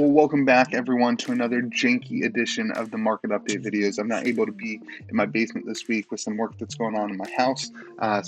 Well, welcome back everyone to another janky edition of the market update videos. I'm not able to be in my basement this week with some work that's going on in my house.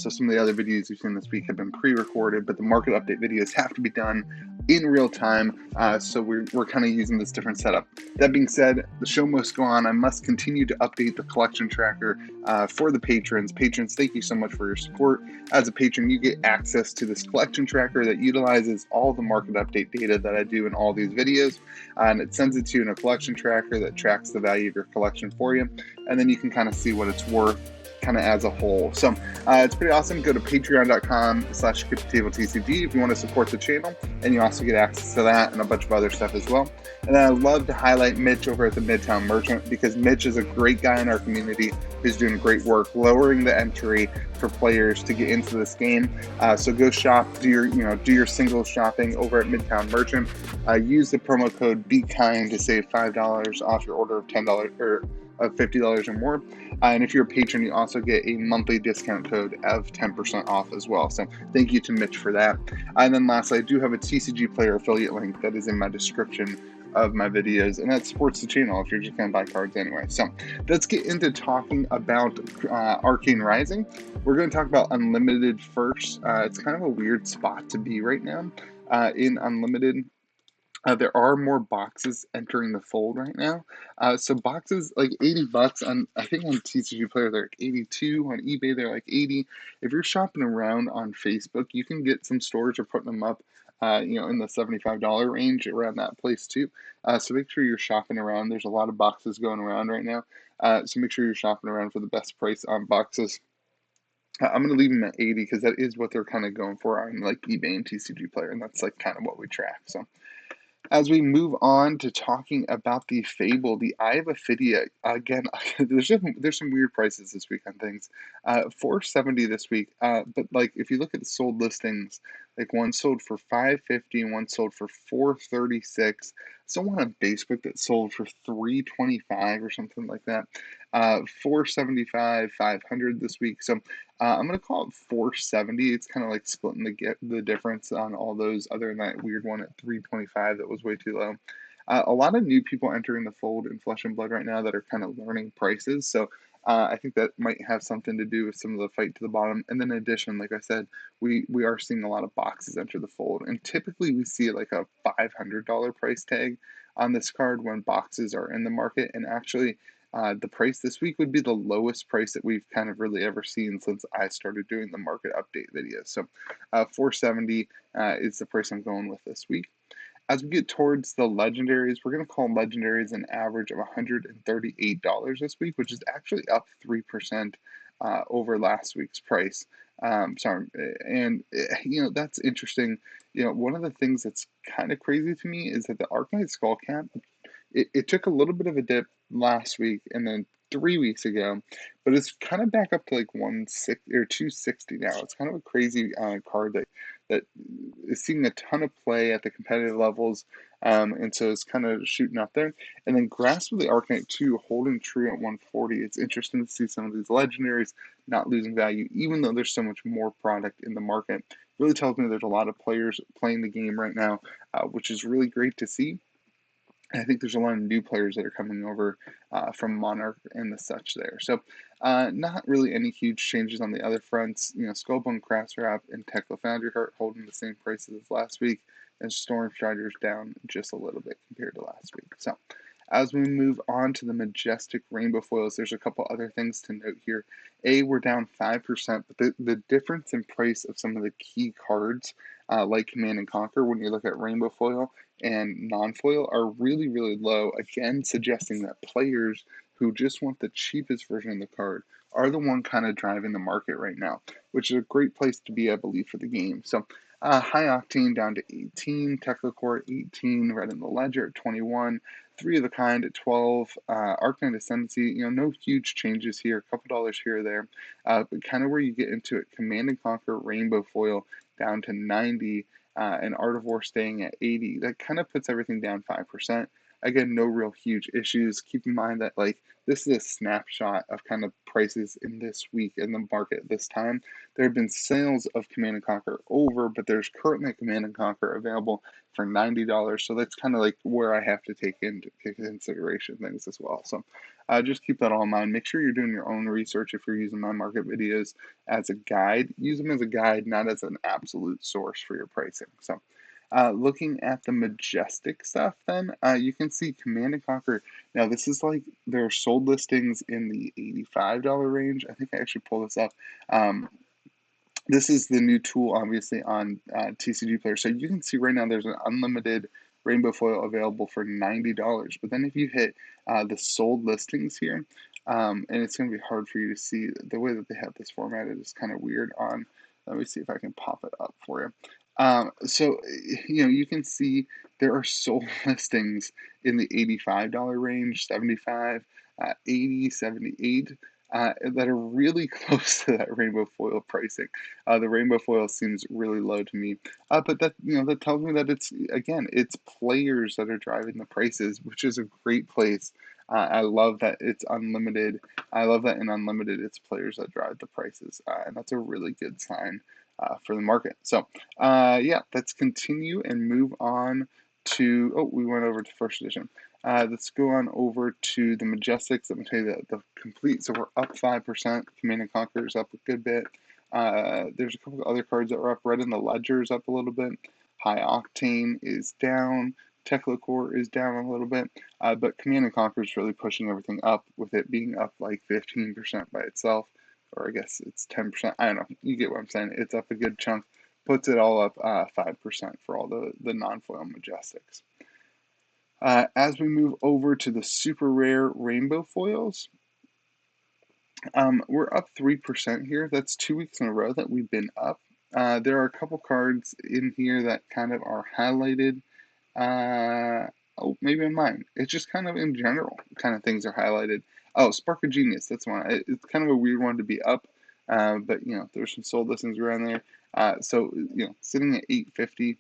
So some of the other videos you've seen this week have been pre-recorded, but the market update videos have to be done in real time. So we're kind of using this different setup. That being said, the show must go on. I must continue to update the collection tracker for the patrons. Patrons, thank you so much for your support. As a patron, you get access to this collection tracker that utilizes all the market update data that I do in all these videos. And it sends it to you in a collection tracker that tracks the value of your collection for you. And then you can kind of see what it's worth kind of as a whole. So it's pretty awesome. Go to patreon.com/KitchenTableTCG if you want to support the channel, and you also get access to that and a bunch of other stuff as well. And then I'd love to highlight Mitch over at the Midtown Merchant, because Mitch is a great guy in our community who's doing great work lowering the entry for players to get into this game. So go shop, do your single shopping over at Midtown Merchant. Use the promo code BeKind to save $5 off your order of $10 or of $50 or more. And if you're a patron, you also get a monthly discount code of 10% off as well. So thank you to Mitch for that. And then lastly, I do have a TCG player affiliate link that is in my description of my videos, and that supports the channel if you're just going to buy cards anyway. So let's get into talking about Arcane Rising. We're going to talk about Unlimited first. It's kind of a weird spot to be right now in Unlimited. There are more boxes entering the fold right now. So boxes like $80 on, I think on TCG Player they're like 82, on eBay they're like 80. If you're shopping around on Facebook, you can get some stores are putting them up, in the $75 range, around that place too. So make sure you're shopping around. There's a lot of boxes going around right now. So make sure you're shopping around for the best price on boxes. I'm going to leave them at 80 because that is what they're kind of going for on like eBay and TCG Player, and that's like kind of what we track. So as we move on to talking about the Fable, the Eye of Ophidia, again, there's some weird prices this week on things. $470 this week, but like if you look at the sold listings, like one sold for $550 and one sold for $436. Someone on Facebook that sold for $325 or something like that. $475, $500 this week. So I'm going to call it $470. It's kind of like splitting the difference on all those, other than that weird one at $325 that was way too low. A lot of new people entering the fold in Flesh and Blood right now that are kind of learning prices. So I think that might have something to do with some of the fight to the bottom. And then in addition, like I said, we are seeing a lot of boxes enter the fold. And typically we see like a $500 price tag on this card when boxes are in the market. And actually, the price this week would be the lowest price that we've kind of really ever seen since I started doing the market update videos. So $470 is the price I'm going with this week. As we get towards the legendaries, we're going to call legendaries an average of $138 this week, which is actually up 3% over last week's price. And that's interesting. One of the things that's kind of crazy to me is that the Arcane Skull Cap, it took a little bit of a dip last week and then 3 weeks ago, but it's kind of back up to like 160 or 260 now. It's kind of a crazy card that is seeing a ton of play at the competitive levels, and so it's kind of shooting up there. And then Grasp of the Arcanite 2 holding true at 140. It's interesting to see some of these legendaries not losing value, even though there's so much more product in the market. It really tells me there's a lot of players playing the game right now, which is really great to see. I think there's a lot of new players that are coming over from Monarch and the such there. So not really any huge changes on the other fronts. Skullbone Craftwrap and Tekla Foundry Heart holding the same prices as last week, and Storm Strider's down just a little bit compared to last week. So as we move on to the Majestic Rainbow Foils, there's a couple other things to note here. We're down 5%, but the difference in price of some of the key cards, like Command and Conquer, when you look at Rainbow Foil and non-foil, are really, really low, again suggesting that players who just want the cheapest version of the card are the one kind of driving the market right now, which is a great place to be, I believe, for the game. So High Octane down to 18, Tekla Core 18, Red in the Ledger at 21, Three of the Kind at 12, Arcane Ascendancy, no huge changes here, a couple dollars here or there, but kind of where you get into it, Command and Conquer Rainbow Foil down to 90, and Art of War staying at 80. That kind of puts everything down 5%. Again, no real huge issues. Keep in mind that like this is a snapshot of kind of prices in this week in the market at this time. There have been sales of Command and Conquer over, but there's currently a Command and Conquer available for $90. So that's kind of like where I have to take into consideration things as well. So just keep that all in mind. Make sure you're doing your own research if you're using my market videos as a guide. Use them as a guide, not as an absolute source for your pricing. So looking at the Majestic stuff, then you can see Command and Conquer. Now, this is like there are sold listings in the $85 range. I think I actually pulled this up. Um, this is the new tool, obviously, on TCG Player. So you can see right now there's an unlimited rainbow foil available for $90. But then if you hit the sold listings here, and it's going to be hard for you to see, the way that they have this formatted is kind of weird on, let me see if I can pop it up for you. So, you can see there are sold listings in the $85 range, 75, 80, 78, that are really close to that rainbow foil pricing. The rainbow foil seems really low to me, but that tells me that it's players that are driving the prices, which is a great place. I love that it's unlimited. I love that in unlimited, it's players that drive the prices, and that's a really good sign for the market. So, yeah, let's continue and move on to. Oh, we went over to first edition. Let's go on over to the Majestics. Let me tell you the complete. So we're up 5%. Command and Conquer is up a good bit. There's a couple of other cards that are up. Red in the Ledger is up a little bit. High Octane is down. Teclacore is down a little bit. But Command and Conquer is really pushing everything up, with it being up like 15% by itself. Or I guess it's 10%. I don't know. You get what I'm saying. It's up a good chunk. Puts it all up 5% for all the non-foil Majestics. As we move over to the super rare rainbow foils, we're up 3% here. That's 2 weeks in a row that we've been up. There are a couple cards in here that kind of are highlighted. Maybe in mine. It's just kind of in general kind of things are highlighted. Oh, Spark of Genius. That's one. It's kind of a weird one to be up, but there's some sold listings around there. So sitting at 850.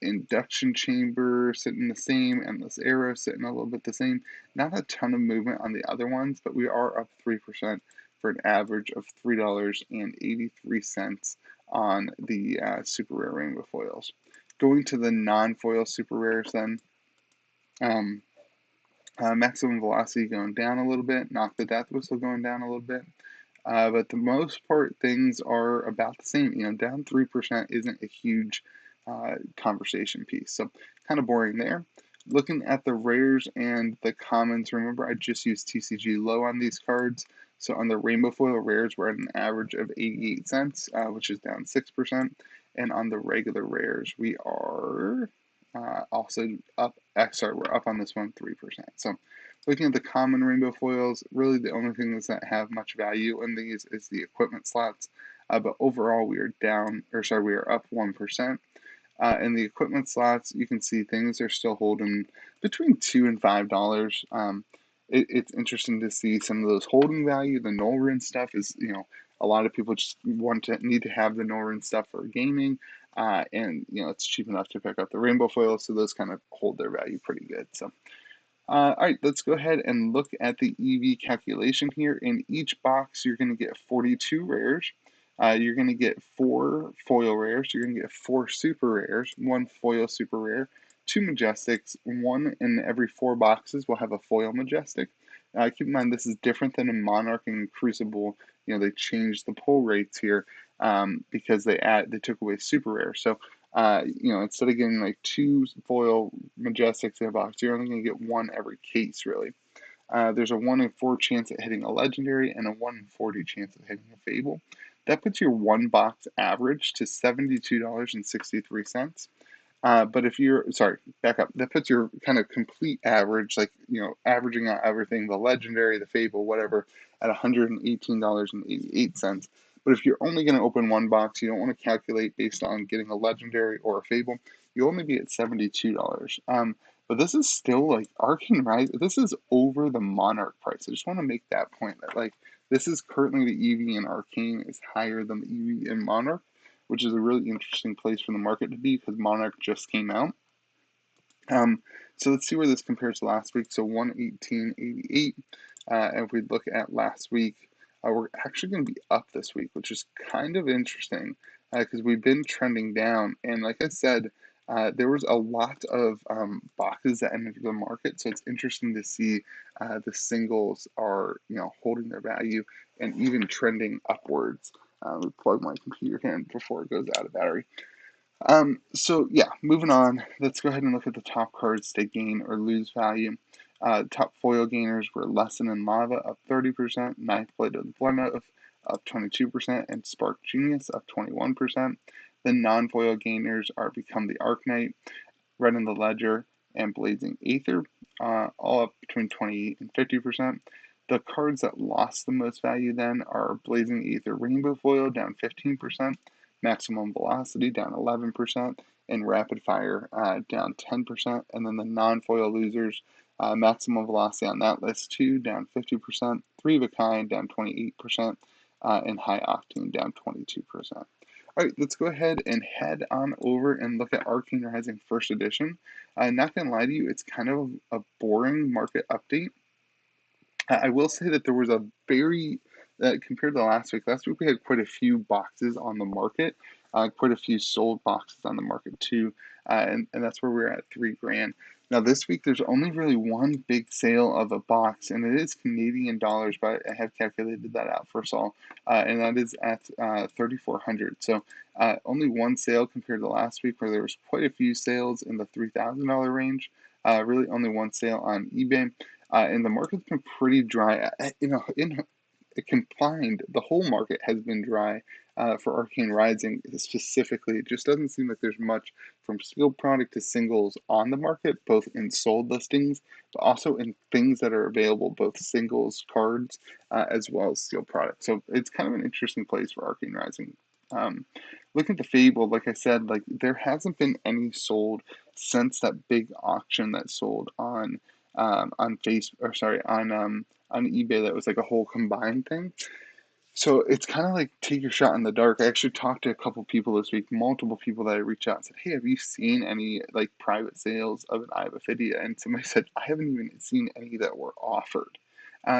Induction chamber sitting the same, endless arrow sitting a little bit the same. Not a ton of movement on the other ones, but we are up 3% for an average of $3.83 on the super rare rainbow foils. Going to the non-foil super rares then. Maximum velocity going down a little bit. Knock the Death Whistle going down a little bit. But the most part, things are about the same. Down 3% isn't a huge conversation piece. So kind of boring there. Looking at the rares and the commons, remember I just used TCG low on these cards. So on the rainbow foil rares, we're at an average of 88 cents, which is down 6%. And on the regular rares, we are also up. We're up on this one 3%. So looking at the common rainbow foils, really the only thing that have much value in these is the equipment slots. But overall, we are up 1%. In the equipment slots, you can see things are still holding between $2 and $5. It's interesting to see some of those holding value. The null rune stuff is, a lot of people just need to have the null rune stuff for gaming, and it's cheap enough to pick up the rainbow foils, so those kind of hold their value pretty good. So, all right, let's go ahead and look at the EV calculation here. In each box, you're going to get 42 rares. You're going to get 4 foil rares. You're going to get 4 super rares, 1 foil super rare, 2 Majestics. 1 in every 4 boxes will have a foil Majestic. Keep in mind this is different than in Monarch and Crucible. They changed the pull rates here because they took away super rare. So instead of getting like 2 foil Majestics in a box, you're only going to get 1 every case, really. There's a 1 in 4 chance at hitting a legendary and a 1 in 40 chance of hitting a Fable. That puts your 1 box average to $72.63. But if you're, back up. That puts your kind of complete average, averaging out everything, the legendary, the Fable, whatever, at $118.88. But if you're only going to open 1 box, you don't want to calculate based on getting a legendary or a Fable, you'll only be at $72. But this is still like Arcane Rise. This is over the Monarch price. I just want to make that point that this is currently the EV in Arcane is higher than the EV in Monarch, which is a really interesting place for the market to be because Monarch just came out. So let's see where this compares to last week. So 118.88. And if we look at last week, we're actually going to be up this week, which is kind of interesting because we've been trending down. And like I said, there was a lot of boxes that entered the market, so it's interesting to see the singles are holding their value and even trending upwards. Let me plug my computer in before it goes out of battery. So yeah, moving on, let's go ahead and look at the top cards to gain or lose value. Top foil gainers were Lesson and Lava up 30%, Ninth Blade of the Bloodmouth up 22%, and Spark Genius up 21%. The non-foil gainers are Become the Arknight, Red in the Ledger, and Blazing Aether, all up between 28 and 50%. The cards that lost the most value then are Blazing Aether Rainbow Foil down 15%, Maximum Velocity down 11%, and Rapid Fire down 10%. And then the non-foil losers, Maximum Velocity on that list too, down 50%, Three of a Kind down 28%, and High Octane down 22%. All right, let's go ahead and head on over and look at Arcane Rising First Edition. Not gonna lie to you, it's kind of a boring market update. I will say that there was a very, compared to last week we had quite a few boxes on the market, quite a few sold boxes on the market too, and that's where we're at $3 grand. Now this week there's only really one big sale of a box, and it is Canadian dollars, but I have calculated that out for us all, and that is at 3,400. So only one sale compared to last week, where there was quite a few sales in the $3,000 range. Really only one sale on eBay. And the market's been pretty dry. Combined, the whole market has been dry for Arcane Rising specifically. It just doesn't seem like there's much from sealed product to singles on the market, both in sold listings, but also in things that are available, both singles cards as well as sealed product. So it's kind of an interesting place for Arcane Rising. Looking at the Fable, like I said, like there hasn't been any sold since that big auction that sold on on eBay that was like a whole combined thing. So it's kind of like take your shot in the dark. I actually talked to a couple people this week, multiple people that I reached out and said, "Hey, have you seen any like private sales of an Ibophidia?" And somebody said, "I haven't even seen any that were offered."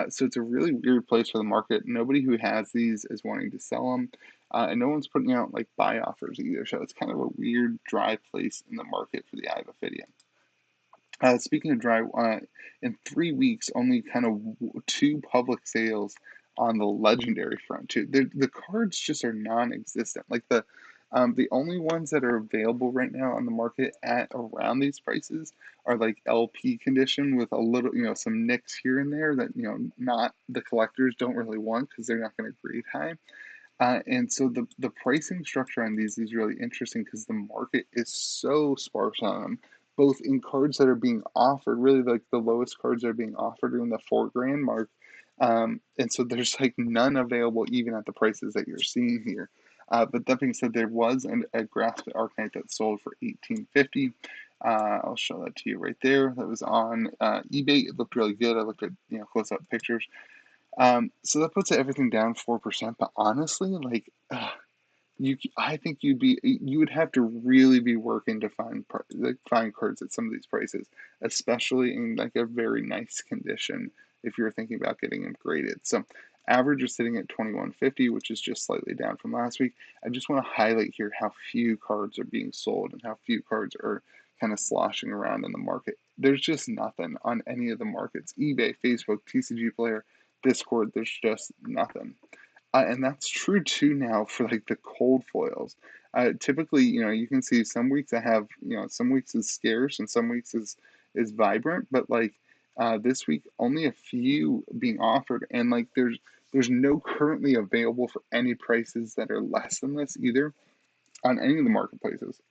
So it's a really weird place for the market. Nobody who has these is wanting to sell them, and no one's putting out like buy offers either. So it's kind of a weird, dry place in the market for the Ibophidia. Speaking of dry, in 3 weeks, only kind of two public sales on the legendary front too. The cards just are non-existent. Like the only ones that are available right now on the market at around these prices are like LP condition with a little, some nicks here and there that not the collectors don't really want because they're not going to grade high. And so the pricing structure on these is really interesting because the market is so sparse on them, both in cards that are being offered, really like the lowest cards that are being offered are in the $4 grand mark. And so there's like none available even at the prices that you're seeing here. But that being said, there was a Grasp at Arcane that sold for $18.50. I'll show that to you right there. That was on eBay. It looked really good. I looked at close-up pictures. So that puts everything down 4%. But honestly, like I think you would have to really be working to find cards at some of these prices, especially in like a very nice condition if you're thinking about getting them graded. So average is sitting at 21.50, which is just slightly down from last week. I just want to highlight here how few cards are being sold and how few cards are kind of sloshing around in the market. There's just nothing on any of the markets. eBay, Facebook, TCG Player, Discord, there's just nothing. And that's true too now for like the cold foils. Typically, you can see some weeks I have, some weeks is scarce and some weeks is vibrant, but like this week only a few being offered, and like there's no currently available for any prices that are less than this either on any of the marketplaces.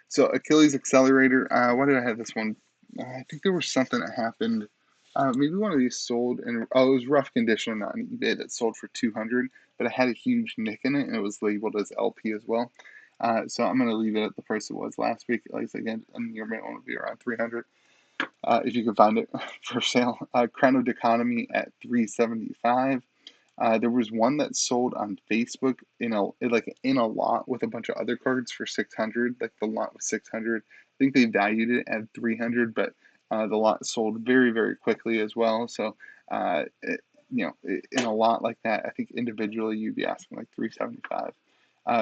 So Achilles Accelerator, why did I have this one? I think there was something that happened. Maybe one of these sold in, it was rough condition on eBay that sold for 200, but it had a huge nick in it and it was labeled as LP as well. So I'm going to leave it at the price it was last week. Like again, a near mint one would be around 300 if you can find it for sale. Crown of Economy at 375. There was one that sold on Facebook in a lot with a bunch of other cards for 600. Like the lot was 600. I think they valued it at 300, but the lot sold very, very quickly as well. So, in a lot like that, I think individually you'd be asking like 375.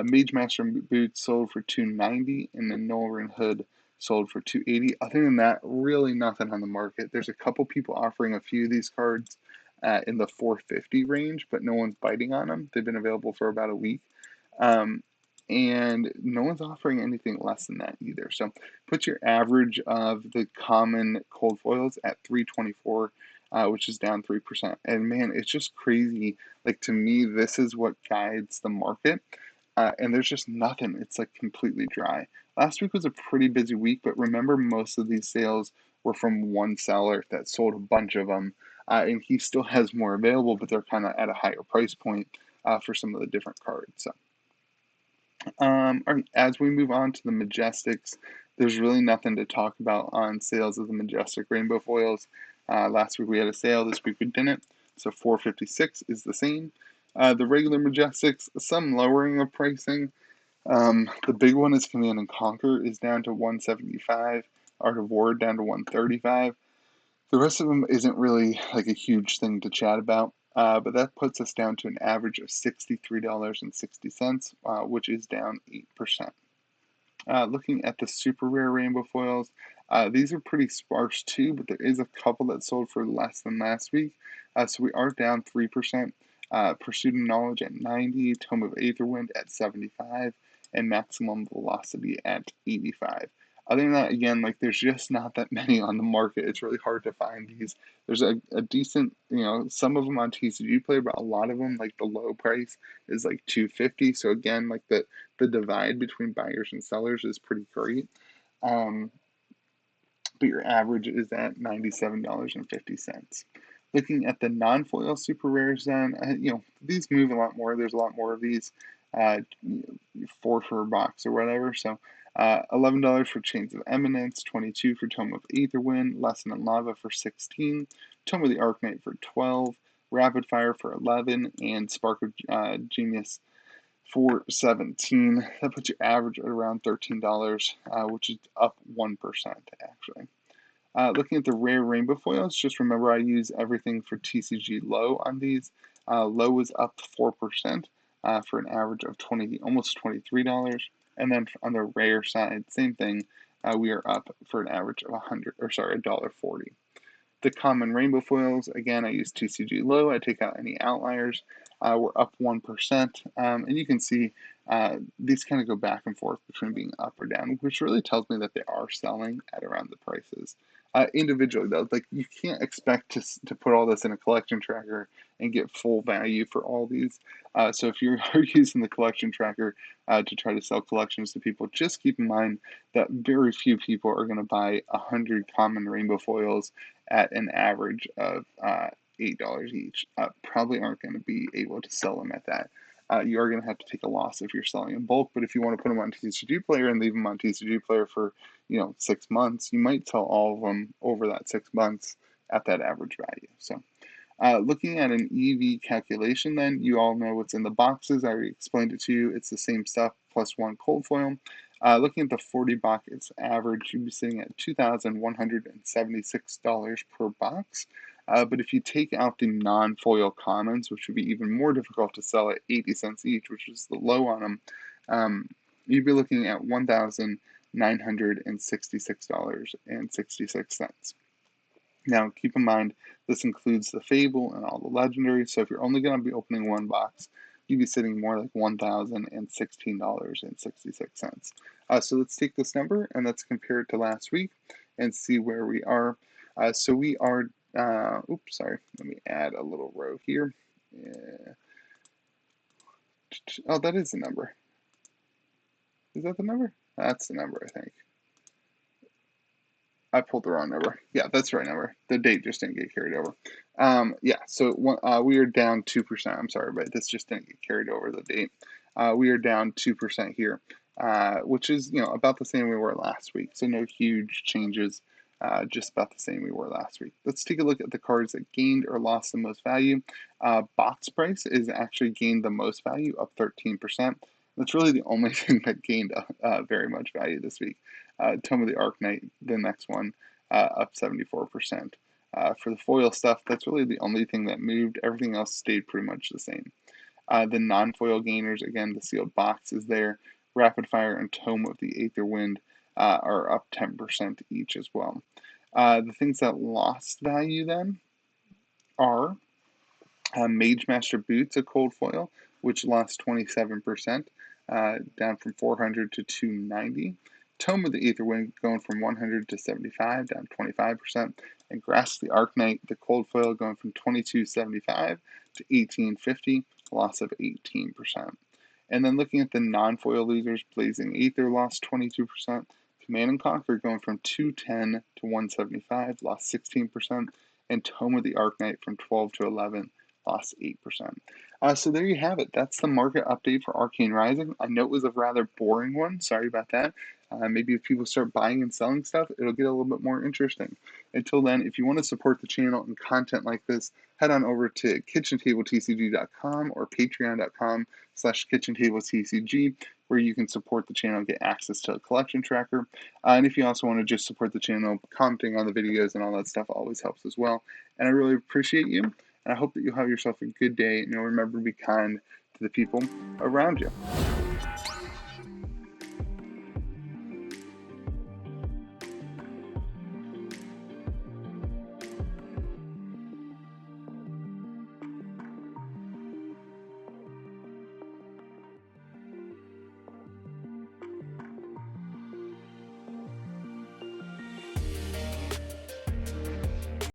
Mage Master boots sold for 290, and the Nolan Hood sold for 280. Other than that, really nothing on the market. There's a couple people offering a few of these cards in the 450 range, but no one's biting on them. They've been available for about a week. Um, and no one's offering anything less than that either. So put your average of the common cold foils at 324, which is down 3%. And man, it's just crazy. Like to me, this is what guides the market. And there's just nothing. It's like completely dry. Last week was a pretty busy week, but remember, most of these sales were from one seller that sold a bunch of them. And he still has more available, but they're kind of at a higher price point for some of the different cards. So, all right, as we move on to the Majestics, there's really nothing to talk about on sales of the Majestic Rainbow Foils. Last week we had a sale, this week we didn't. So 456 is the same. The regular Majestics, some lowering of pricing. The big one is Command and Conquer is down to 175. Art of War down to 135. The rest of them isn't really like a huge thing to chat about, but that puts us down to an average of $63.60, which is down 8%. Looking at the super rare rainbow foils, these are pretty sparse too, but there is a couple that sold for less than last week. So we are down 3%. Pursuit of Knowledge at 90, Tome of Aetherwind at 75, and Maximum Velocity at 85. Other than that, again, like there's just not that many on the market. It's really hard to find these. There's a decent, some of them on TCG Player, but a lot of them, like the low price is like 250. So again, like the divide between buyers and sellers is pretty great. But your average is at $97.50. Looking at the non-foil super rares, then these move a lot more. There's a lot more of these, 4 for a box or whatever. So, $11 for Chains of Eminence, $22 for Tome of Aetherwind, Lesson in Lava for $16, Tome of the Arknight for $12, Rapid Fire for $11, and Spark of Genius for $17. That puts your average at around $13, which is up 1% actually. Looking at the rare rainbow foils, just remember I use everything for TCG low on these. Low is up 4% for an average of almost $23. And then on the rare side, same thing. We are up for an average of $1.40. The common rainbow foils, again, I use TCG low. I take out any outliers. We're up 1%. And you can see these kind of go back and forth between being up or down, which really tells me that they are selling at around the prices. Individually, though, like you can't expect to put all this in a collection tracker and get full value for all these. So if you're using the collection tracker to try to sell collections to people, just keep in mind that very few people are going to buy 100 common rainbow foils at an average of $8 each. Probably aren't going to be able to sell them at that. You are going to have to take a loss if you're selling in bulk, but if you want to put them on TCG Player and leave them on TCG Player for 6 months, you might sell all of them over that 6 months at that average value. So looking at an EV calculation, then you all know what's in the boxes. I already explained it to you. It's the same stuff plus 1 cold foil. Looking at the 40 buckets average, you'd be sitting at $2,176 per box. But if you take out the non-foil commons, which would be even more difficult to sell at 80 cents each, which is the low on them, you'd be looking at $1,966.66. Now, keep in mind, this includes the Fable and all the legendaries, so if you're only going to be opening one box, you'd be sitting more like $1,016.66. So let's take this number and let's compare it to last week and see where we are. So we are let me add a little row here. Yeah. Oh, that is the number. Is that the number? That's the number, I think. I pulled the wrong number. Yeah, that's the right number. The date just didn't get carried over. So we are down 2%. I'm sorry, but this just didn't get carried over the date. We are down 2% here, which is about the same we were last week. So no huge changes just about the same we were last week. Let's take a look at the cards that gained or lost the most value. Box price is actually gained the most value, up 13%. That's really the only thing that gained very much value this week. Tome of the Arcane, the next one, up 74%. For the foil stuff, that's really the only thing that moved. Everything else stayed pretty much the same. The non-foil gainers, again, the sealed box is there. Rapid Fire and Tome of the Aether Wind are up 10% each as well. The things that lost value then are Mage Master Boots, a cold foil, which lost 27%, down from 400 to 290. Tome of the Aetherwind going from 100 to 75, down 25%. And Grasp the Arknight, the cold foil, going from 2275 to 1850, loss of 18%. And then looking at the non-foil losers, Blazing Aether lost 22%. Command and Conquer going from 210 to 175, lost 16%. And Tome of the Arknight from 12 to 11, lost 8%. So there you have it. That's the market update for Arcane Rising. I know it was a rather boring one. Sorry about that. Maybe if people start buying and selling stuff, it'll get a little bit more interesting. Until then, if you want to support the channel and content like this, head on over to KitchenTableTCG.com or Patreon.com/KitchenTableTCG, where you can support the channel and get access to a collection tracker. And if you also want to just support the channel, commenting on the videos and all that stuff always helps as well. And I really appreciate you. And I hope that you'll have yourself a good day, and you'll remember to be kind to the people around you.